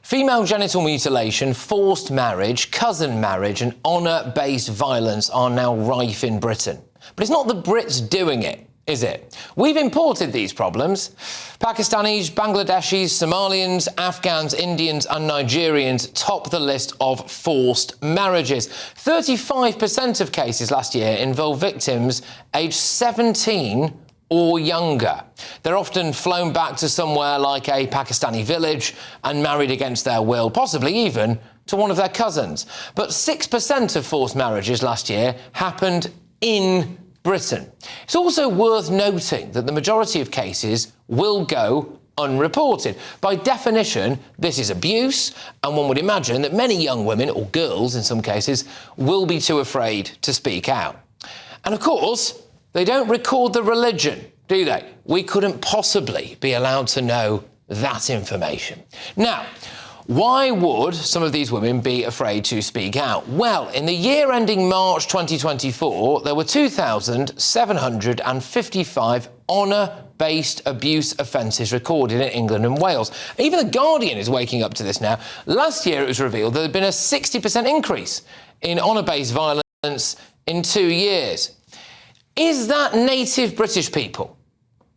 Female genital mutilation, forced marriage, cousin marriage and honour-based violence are now rife in Britain. But it's not the Brits doing it, is it? We've imported these problems. Pakistanis, Bangladeshis, Somalians, Afghans, Indians and Nigerians top the list of forced marriages. 35% of cases last year involve victims aged 17 or younger. They're often flown back to somewhere like a Pakistani village and married against their will, possibly even to one of their cousins. But 6% of forced marriages last year happened in Britain. It's also worth noting that the majority of cases will go unreported. By definition, this is abuse, and one would imagine that many young women, or girls in some cases, will be too afraid to speak out. And of course, they don't record the religion, do they? We couldn't possibly be allowed to know that information. Now, why would some of these women be afraid to speak out? Well, in the year ending March 2024, there were 2,755 honour-based abuse offences recorded in England and Wales. Even The Guardian is waking up to this now. Last year, it was revealed there had been a 60% increase in honour-based violence in 2 years. Is that native British people?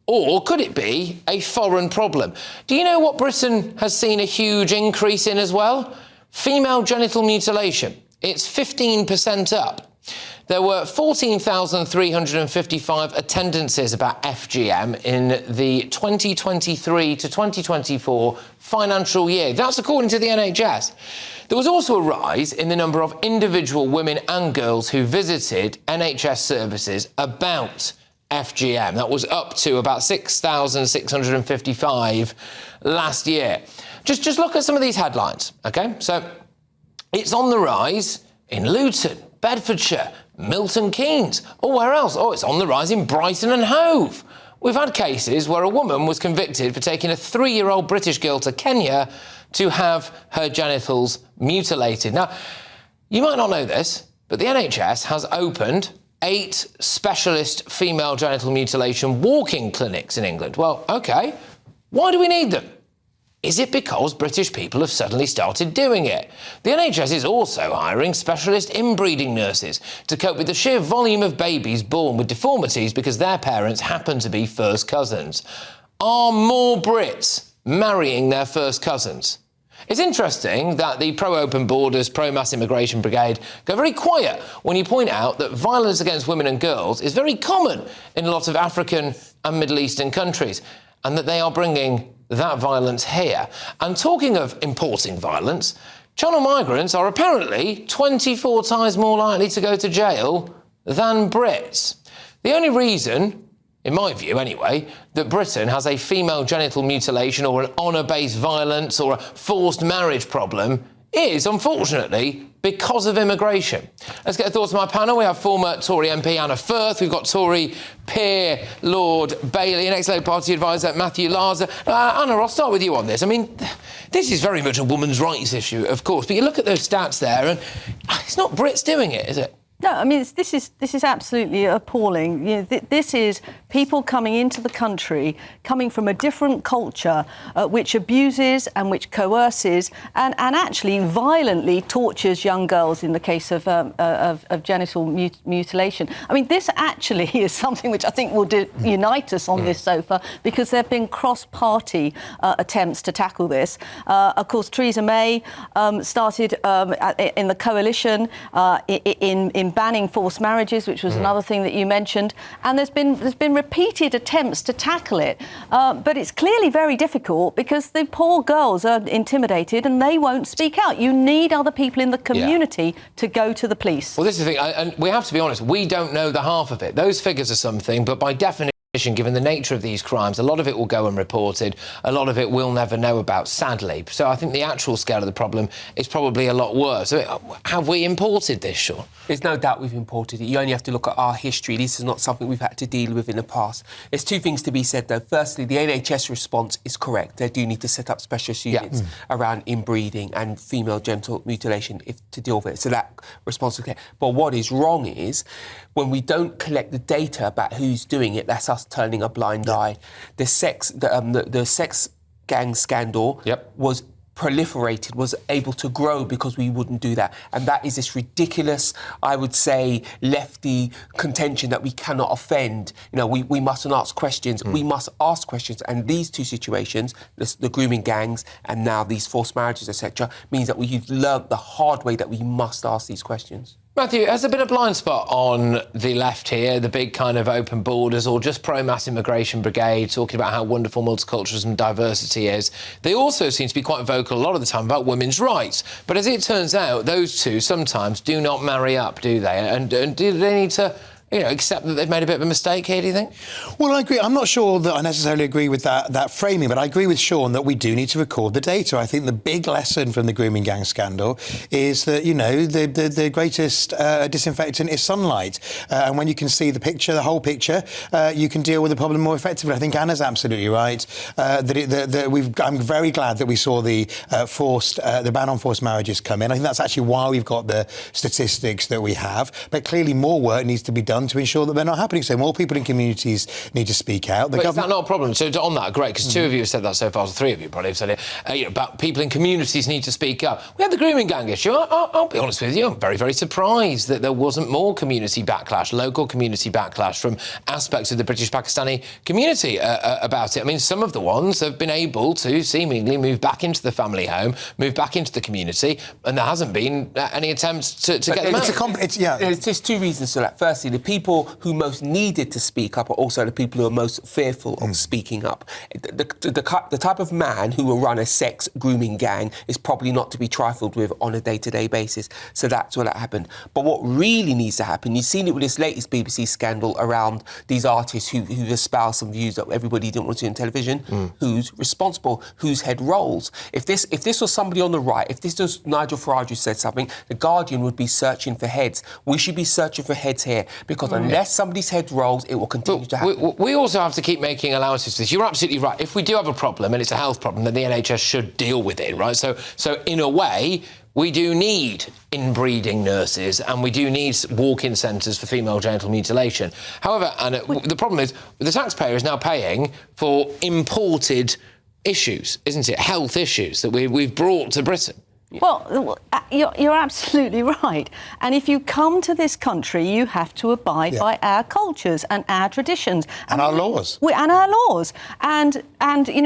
Or could it be a foreign problem? Do you know what Britain has seen a huge increase in as well? Female genital mutilation. It's 15% up. There were 14,355 attendances about FGM in the 2023 to 2024 financial year. That's according to the NHS. There was also a rise in the number of individual women and girls who visited NHS services about FGM. That was up to about 6,655 last year. Just look at some of these headlines, OK? So it's on the rise in Luton, Bedfordshire, Milton Keynes. Oh, where else? Oh, it's on the rise in Brighton and Hove. We've had cases where a woman was convicted for taking a 3-year-old British girl to Kenya to have her genitals mutilated. Now, you might not know this, but the NHS has opened 8 specialist female genital mutilation walk-in clinics in England. Well, OK, why do we need them? Is it because British people have suddenly started doing it? The NHS is also hiring specialist inbreeding nurses to cope with the sheer volume of babies born with deformities because their parents happen to be first cousins. Are more Brits marrying their first cousins? It's interesting that the pro-open borders, pro-mass immigration brigade go very quiet when you point out that violence against women and girls is very common in a lot of African and Middle Eastern countries, and that they are bringing that violence here. And talking of importing violence, Channel migrants are apparently 24 times more likely to go to jail than Brits. The only reason, in my view anyway, that Britain has a female genital mutilation or an honour-based violence or a forced marriage problem is, unfortunately, because of immigration. Let's get the thoughts of my panel. We have former Tory MP Anna Firth. We've got Tory peer Lord Bailey and ex-Labour Party advisor Matthew Larser. Anna, I'll start with you on this. I mean, this is very much a women's rights issue, of course, but you look at those stats there and it's not Brits doing it, is it? No, I mean, this is absolutely appalling. You know, this is people coming into the country, coming from a different culture, which abuses and which coerces and actually violently tortures young girls in the case of genital mutilation. I mean, this actually is something which I think will unite us on this sofa, because there have been cross-party attempts to tackle this. Of course, Theresa May started in the coalition in banning forced marriages, which was another thing that you mentioned, and there's been repeated attempts to tackle it, but it's clearly very difficult because the poor girls are intimidated and they won't speak out. You need other people in the community to go to the police. Well, this is the thing, and we have to be honest, we don't know the half of it. Those figures are something, but by definition, given the nature of these crimes, a lot of it will go unreported, a lot of it we'll never know about, sadly. So I think the actual scale of the problem is probably a lot worse. Have we imported this, Sean? There's no doubt we've imported it. You only have to look at our history. This is not something we've had to deal with in the past. There's two things to be said, though. Firstly, the NHS response is correct. They do need to set up specialist units around inbreeding and female genital mutilation to deal with it. So that response is clear. But what is wrong is when we don't collect the data about who's doing it, that's us turning a blind eye. The sex gang scandal was proliferated, was able to grow because we wouldn't do that. And that is this ridiculous, I would say, lefty contention that we cannot offend. You know, we mustn't ask questions. We must ask questions. And these two situations, the grooming gangs and now these forced marriages, etc., means that we've learnt the hard way that we must ask these questions. Matthew, has there been a blind spot on the left here, the big kind of open borders or just pro-mass immigration brigade, talking about how wonderful multiculturalism and diversity is? They also seem to be quite vocal a lot of the time about women's rights. But as it turns out, those two sometimes do not marry up, do they? And do they need to, accept that they've made a bit of a mistake here, do you think? Well, I agree. I'm not sure that I necessarily agree with that framing, but I agree with Sean that we do need to record the data. I think the big lesson from the grooming gang scandal is that, the greatest disinfectant is sunlight. And when you can see the picture, the whole picture, you can deal with the problem more effectively. I think Anna's absolutely right. I'm very glad that we saw the ban on forced marriages come in. I think that's actually why we've got the statistics that we have. But clearly more work needs to be done to ensure that they're not happening. So more people in communities need to speak out. But is that not a problem? So on that, great, because two of you have said that so far, so three of you probably have said it, about people in communities need to speak up. We had the grooming gang issue. I'll be honest with you, I'm very, very surprised that there wasn't more community backlash, local community backlash from aspects of the British Pakistani community about it. I mean, some of the ones have been able to seemingly move back into the family home, move back into the community, and there hasn't been any attempts to get them out. There's two reasons for that. Firstly, the people who most needed to speak up are also the people who are most fearful of speaking up. The type of man who will run a sex grooming gang is probably not to be trifled with on a day-to-day basis. So that's what happened. But what really needs to happen, you've seen it with this latest BBC scandal around these artists who espouse some views that everybody didn't want to see on television. Who's responsible? Whose head rolls? If this was somebody on the right, if this was Nigel Farage who said something, The Guardian would be searching for heads. We should be searching for heads here, because unless somebody's head rolls, it will continue to happen. We also have to keep making allowances for this. You're absolutely right. If we do have a problem, and it's a health problem, then the NHS should deal with it, right? So in a way, we do need inbreeding nurses and we do need walk-in centres for female genital mutilation. However, and the problem is, the taxpayer is now paying for imported issues, isn't it? Health issues that we've brought to Britain. Well, you're absolutely right. And if you come to this country, you have to abide by our cultures and our traditions. And our laws. And our laws. And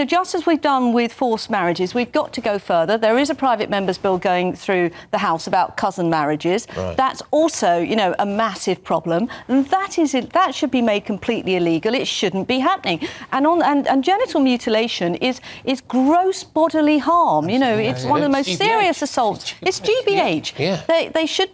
just as we've done with forced marriages, we've got to go further. There is a private member's bill going through the House about cousin marriages. Right. That's also, a massive problem. And that should be made completely illegal. It shouldn't be happening. And genital mutilation is gross bodily harm. It's one of the most serious assaults. It's GBH. Yeah.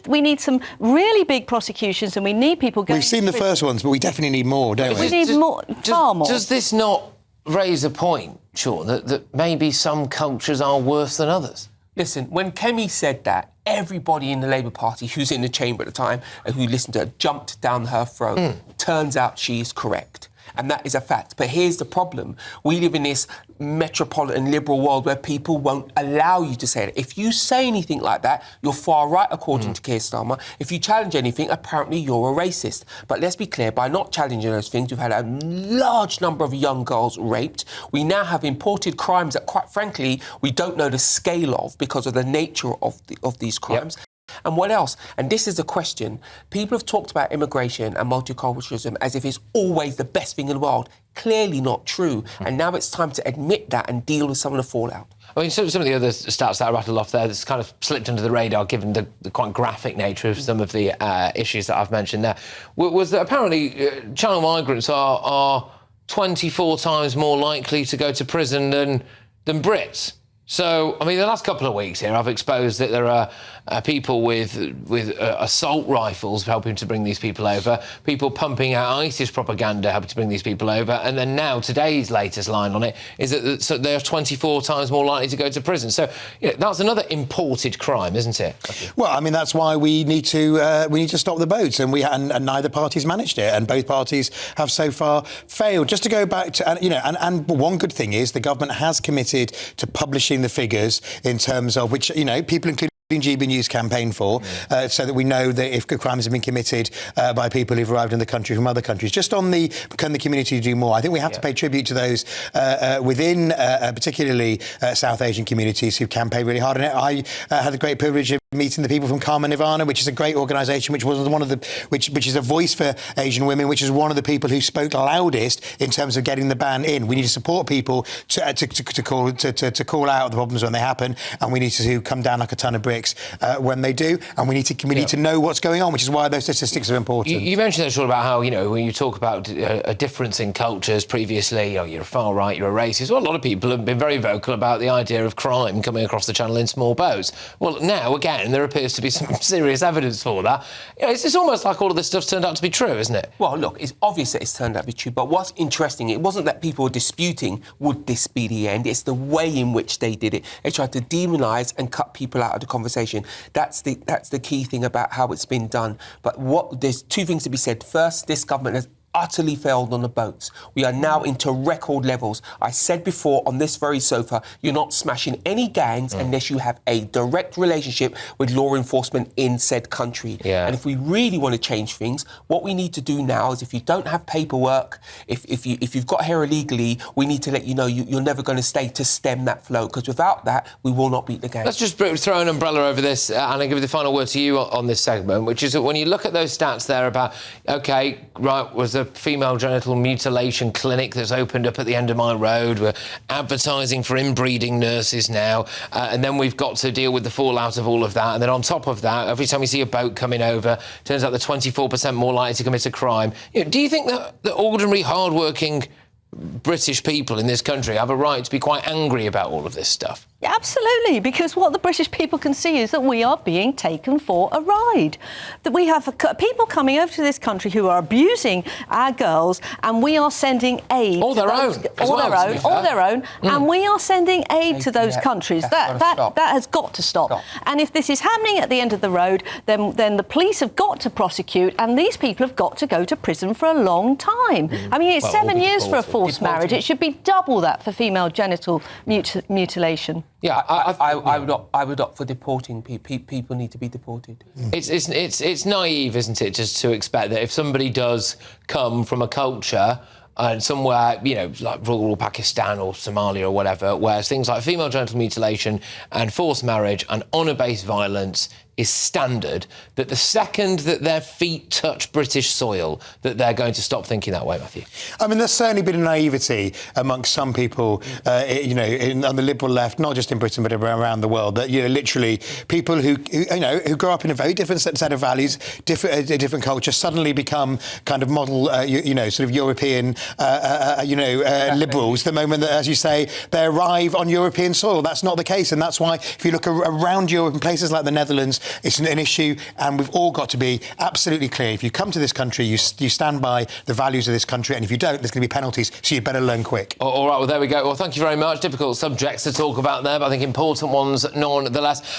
We need some really big prosecutions, and we need people going. We've seen the first ones, but we definitely need more, don't we? We need more, far more. Does this not raise a point, Sean, that maybe some cultures are worse than others? Listen, when Kemi said that, everybody in the Labour Party who's in the chamber at the time and who listened to her jumped down her throat. Turns out she is correct. And that is a fact. But here's the problem. We live in this metropolitan liberal world where people won't allow you to say it. If you say anything like that, you're far right, according to Keir Starmer. If you challenge anything, apparently you're a racist. But let's be clear, by not challenging those things, we've had a large number of young girls raped. We now have imported crimes that, quite frankly, we don't know the scale of because of the nature of these crimes. Yep. And what else? And this is the question. People have talked about immigration and multiculturalism as if it's always the best thing in the world. Clearly not true. And now it's time to admit that and deal with some of the fallout. I mean, some of the other stats that I rattled off there that's kind of slipped under the radar, given the quite graphic nature of some of the issues that I've mentioned there, was that apparently child migrants are 24 times more likely to go to prison than Brits. So, I mean, the last couple of weeks here, I've exposed that there are people with assault rifles helping to bring these people over, people pumping out ISIS propaganda helping to bring these people over, and then now today's latest line on it is that they're 24 times more likely to go to prison. So, that's another imported crime, isn't it? Well, I mean, that's why we need to stop the boats, and neither party's managed it, and both parties have so far failed. Just to go back to, and one good thing is the government has committed to publishing the figures in terms of which, people including GB News campaign for, so that we know that if crimes have been committed by people who've arrived in the country from other countries. Just on the, can the community do more? I think we have to pay tribute to those within particularly South Asian communities who campaign really hard on it. I had the great privilege of meeting the people from Karma Nirvana, which is a great organisation, which was one of the which is a voice for Asian women, which is one of the people who spoke loudest in terms of getting the ban in. We need to support people to call out the problems when they happen, and we need to come down like a ton of bricks when they do, and we need to know what's going on, which is why those statistics are important. You mentioned that sort about how, you know, when you talk about a difference in cultures previously, you know, you're a far right, you're a racist. Well, a lot of people have been very vocal about the idea of crime coming across the channel in small boats. Well, now again, there appears to be some serious evidence for that. You know, it's almost like all of this stuff's turned out to be true, isn't it? Well, look, it's obvious that it's turned out to be true, but what's interesting, it wasn't that people were disputing would this be the end, it's the way in which they did it. They tried to demonise and cut people out of the conversation. That's the key thing about how it's been done. But there's two things to be said. First, this government has utterly failed on the boats. We are now into record levels. I said before on this very sofa, you're not smashing any gangs unless you have a direct relationship with law enforcement in said country. Yeah. And if we really want to change things, what we need to do now is if you don't have paperwork, if you've got here illegally, we need to let you know you're never going to stay to stem that flow, because without that, we will not beat the game. Let's just throw an umbrella over this, and I'll give you the final word to you on this segment, which is that when you look at those stats there about, OK, right, was a female genital mutilation clinic that's opened up at the end of my road. We're advertising for inbreeding nurses now, and then we've got to deal with the fallout of all of that. And then on top of that, every time you see a boat coming over, turns out they're 24% more likely to commit a crime. You know, do you think that the ordinary, hard-working British people in this country have a right to be quite angry about all of this stuff? Yeah, absolutely, because what the British people can see is that we are being taken for a ride. That we have people coming over to this country who are abusing our girls, and we are sending aid. All their own. And we are sending aid to those countries. That has got to stop. And if this is happening at the end of the road, then the police have got to prosecute, and these people have got to go to prison for a long time. I mean, it's 7 years for a forced marriage. It should be double that for female genital mutilation. Yeah, I would opt for deporting people. People need to be deported. It's naive, isn't it, just to expect that if somebody does come from a culture and somewhere, you know, like rural Pakistan or Somalia or whatever, where things like female genital mutilation and forced marriage and honour-based violence is standard, that the second that their feet touch British soil, that they're going to stop thinking that way, Matthew? I mean, there's certainly been a naivety amongst some people, you know, on the liberal left, not just in Britain but around the world, that, you know, literally people who grow up in a very different set of values, different culture, suddenly become kind of model, you know, sort of European, liberals the moment that, as you say, they arrive on European soil. That's not the case, and that's why if you look around Europe in places like the Netherlands, it's an issue, and we've all got to be absolutely clear. If you come to this country, you stand by the values of this country, and if you don't, there's going to be penalties, so you better learn quick. All right, well, there we go. Well, thank you very much. Difficult subjects to talk about there, but I think important ones nonetheless.